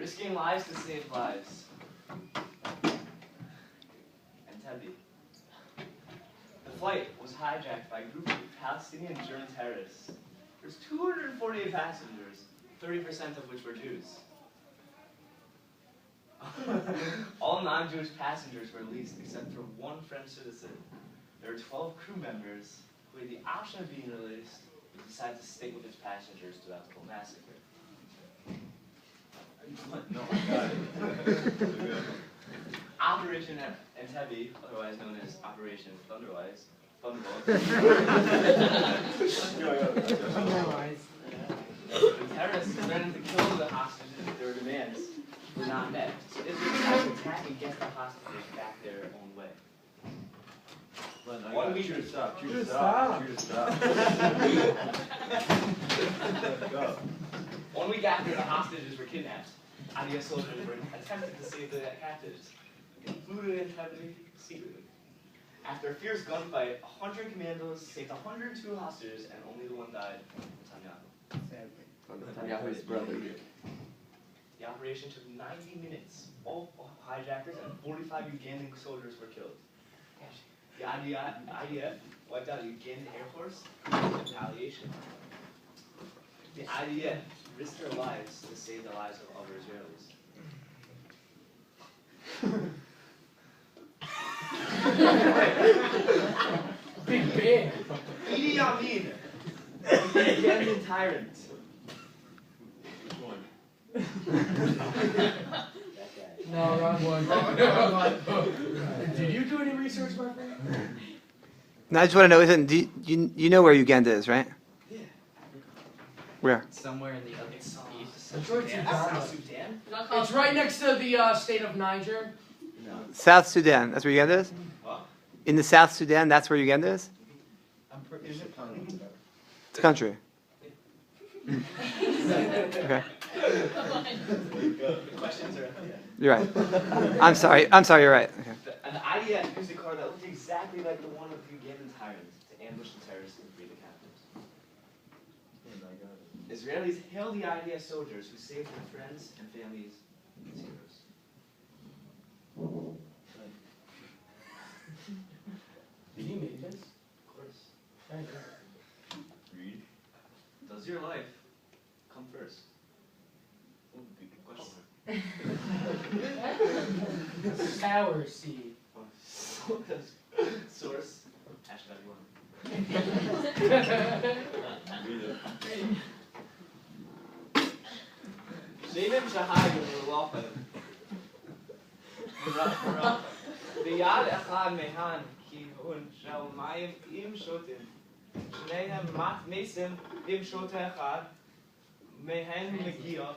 Risking lives to save lives. Entebbe. The flight was hijacked by a group of Palestinian German terrorists. There's 248 passengers, 30% of which were Jews. All non-Jewish passengers were released except for one French citizen. There were 12 crew members who had the option of being released, but decided to stick with its passengers throughout the whole massacre. No, I got it. Operation Entebbe, otherwise known as Operation Thunderwise. The terrorists threatened to kill the hostages if their demands were not met. So Israel decided to attack and get the hostages back their own way. One week to stop. Stop. 1 week after the hostages were kidnapped, IDF soldiers were attempting to save the captives. They flew to Entebbe secretly. After a fierce gunfight, 100 commandos saved 102 hostages, and only the one died, Netanyahu's brother. The operation took 90 minutes. All hijackers and 45 Ugandan soldiers were killed. The IDF wiped out the Ugandan Air Force in retaliation. The IDF risked their lives to save the lives of other Israelis. Big bear. Idi Amin, the Ugandan tyrant. Which one? No, wrong one. Did you do any research, my friend? No, I just want to know, you know where Uganda is, right? Yeah. Where? Somewhere in the other east. It's right South Sudan? It's right next to the state of Niger. No. South Sudan, that's where Uganda is? What? In the South Sudan, that's where Uganda is? Is it country? It's a country. Okay. The questions are at the end. You're right. I'm sorry, you're right. Okay. And the IDF used a car that looked exactly like the one of the Ugandan tyrants to ambush the terrorists and free the captives. Israelis hailed the IDF soldiers who saved their friends and families as heroes. Did you make this? Of course. Thank you. Read. Does your life come first? Ooh, good question. Sour seed. Source, #1. Read it. Shenim Shahayim Rulocha. Biyad Echad Mehan Kihun Shel Mayim Im Shotim. Shnehem Mat Mesim Im Shota Echad Mehen Megia.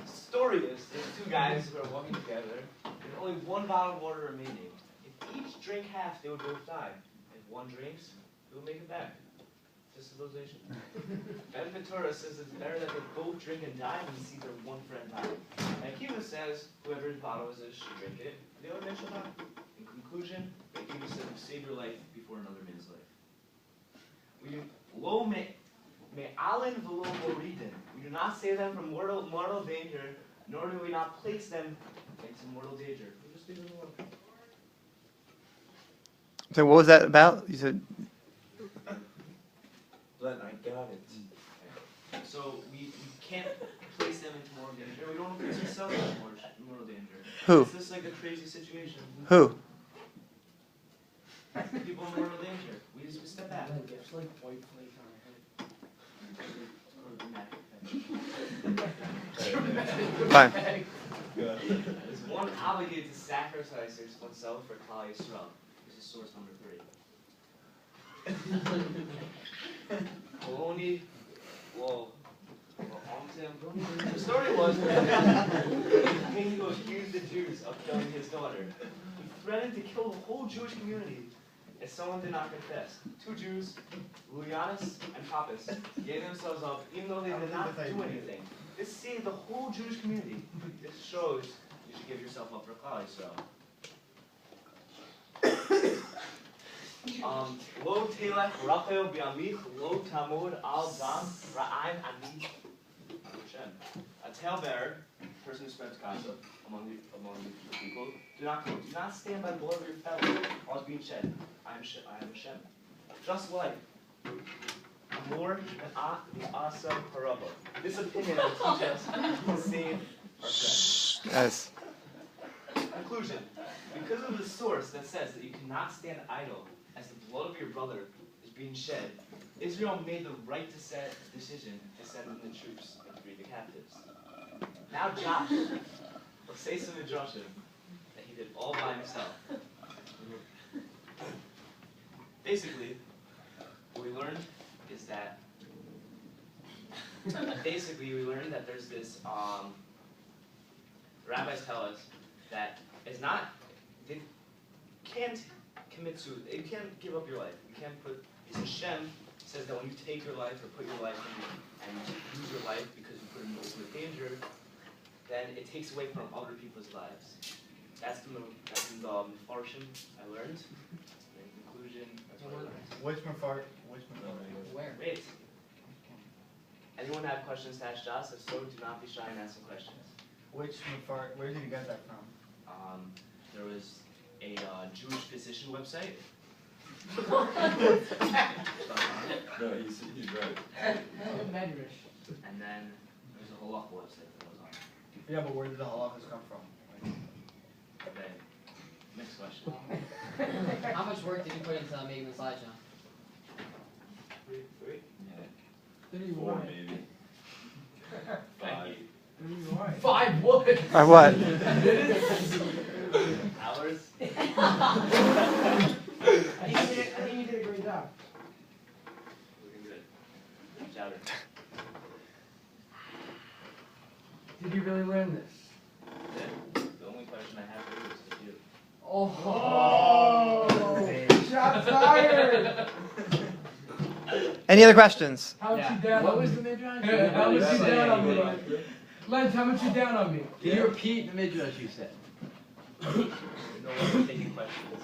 Story is there's two guys who are walking together. There's only one bottle of water remaining. If each drink half, they would both die. If one drinks, they will make it back. Just civilization. Ben Ventura says it's better that they both drink and die than see their one friend die. And Akiva says whoever's bottle is should drink it. The other man shall die. In conclusion, Akiva says save your life before another man's life. We do not save them from mortal danger, nor do we not place them into mortal danger. We just leave them alone. So what was that about? You said Glenn, I got it. So we can't place them into mortal danger. We don't want to place ourselves into mortal danger. Who? It's just like a crazy situation. Who? People in mortal danger. We just step back. It's like white flake on Fine. Is one obligated to sacrifice oneself for Klal Yisrael? This is source number 3. Poloni, the story was the king who accused the Jews of killing his daughter. He threatened to kill the whole Jewish community if someone did not confess. 2 Jews, Lulianus and Pappus, gave themselves up even though they did not do anything. This saved the whole Jewish community. This shows you should give yourself up for Klal Yisrael. Lo telech Rachel bi'amich lo tamod al dam ra'aim ani Hashem. A talebearer, person who spreads gossip among the people, do not stand by the blood of your fellow, while it's being shed. I am Hashem. Just like Amor and the Asa Paraba. This opinion will teach us to save our friends. Yes. Conclusion. Because of the source that says that you cannot stand idle as the blood of your brother is being shed, Israel made the right decision to send in the troops and free the captives. Now Josh will say some instruction that he did all by himself. Basically, what we learned is that there's this rabbis tell us that it's not, they can't commit suicide, you can't give up your life. You can't put, it's Hashem says that when you take your life or put your life in and lose your life because you put it in ultimate danger, then it takes away from other people's lives. That's the Mefarshim I learned. In conclusion, that's what I learned. Which Mefar? Where? Wait. Anyone have questions to ask Josh? If so, do not be shy and ask some questions. Which Mefar? Where did you get that from? There was a Jewish physician website. No, he's right. Medrash. And then there's a halacha website that was on. Yeah, but where did the halachas come from? Okay. Next question. How much work did you put into making the slideshow? Three? Yeah. 4 maybe. Thank 5. you. 5 what? Or what? Hours? I think you did a great job. Looking good. Chowder. Did you really learn this? The only question I have for you is to you. Oh! Shots fired! Any other questions? How much you down? What was the midrash? How much you down on me? Lent, how much you down on me? Can you repeat the midrash you said? No one's taking questions.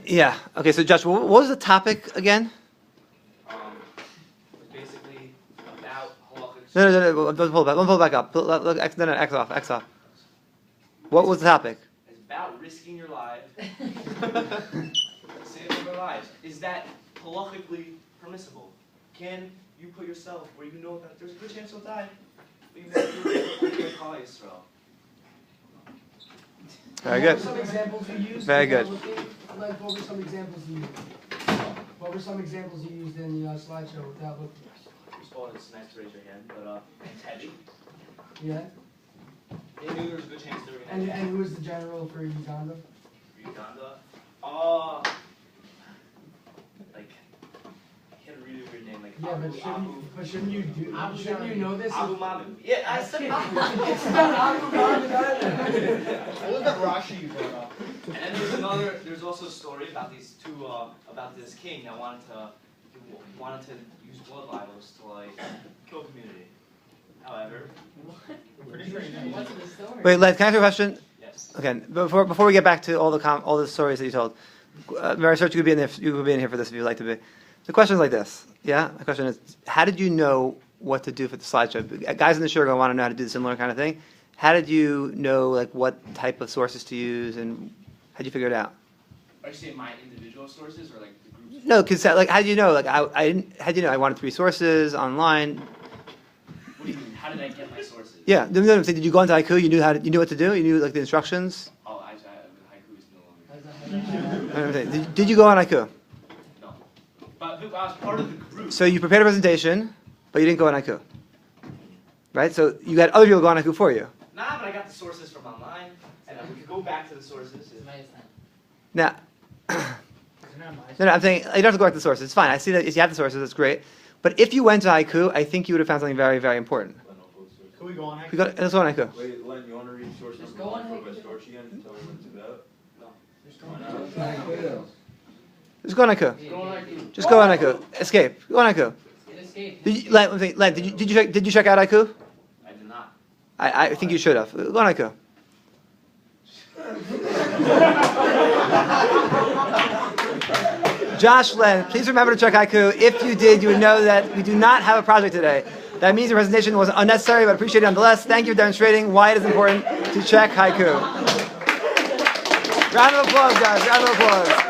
Yeah. Okay, so Josh, what was the topic again? It was basically about halachic. No. Don't pull it back up. X off. What was the topic? It's about risking your life. Saving your lives. Is that halachically permissible? Can you put yourself where you know that there's a good chance you'll die, but you know you're call Yisrael? Very What good. were some examples you used? Very good. Lent, what were some examples you used? What were some examples you used in the slideshow without looking? First of all, it's nice to raise your hand, but Teddy. Yeah? They knew there was a good chance they were going And to who was the general for Uganda? Uganda. Like, he had a really weird name, like Yeah, but shouldn't you know this? Abu Mamu. Yeah, I said It's not Abu Dhabi either. What was that Rashi you brought up? And then there's also a story about these two, about this king that wanted to use blood libels to like kill community. However, What's the story? Wait, Len, can I ask you a question? yes. Okay, before we get back to all the stories that you told, Mary Search, you could be in here for this if you'd like to be. The question is like this. Yeah, the question is, how did you know what to do for the slideshow? Guys in the show are going to want to know how to do the similar kind of thing. How did you know like what type of sources to use, and how did you figure it out? Are you saying my individual sources or like the groups? No, because like how did you know? Like I didn't. How did you know? I wanted 3 sources online. What do you mean? How did I get my sources? Yeah, no, I'm saying, did you go into Haiku? You knew what to do. You knew like the instructions. Oh, haiku is no longer. I'm saying, did you go on Haiku? No. But I was part of the group. So you prepared a presentation, but you didn't go on Haiku, right? So you got other people go on Haiku for you. Nah, but I got the sources from online, and we could go back to the sources. It's nice then. Now, no, I'm saying you don't have to go back to the sources. It's fine. I see that if you have the sources, that's great. But if you went to Haiku, I think you would have found something very, very important. Can we go on? Let's go on Haiku. Wait, Len, you want to read source Just number go on 1 for Haiku. Bestorchi again and tell me what it's about? Just go on Haiku. Just go on Haiku. Escape. Go on Haiku. It escaped. Len, did you check out Haiku? I did not. I think you should have. Go on Haiku. Josh, Len, please remember to check Haiku. If you did, you would know that we do not have a project today. That means your presentation was unnecessary, but appreciated nonetheless. Thank you for demonstrating why it is important to check haiku. Round of applause, guys. Round of applause.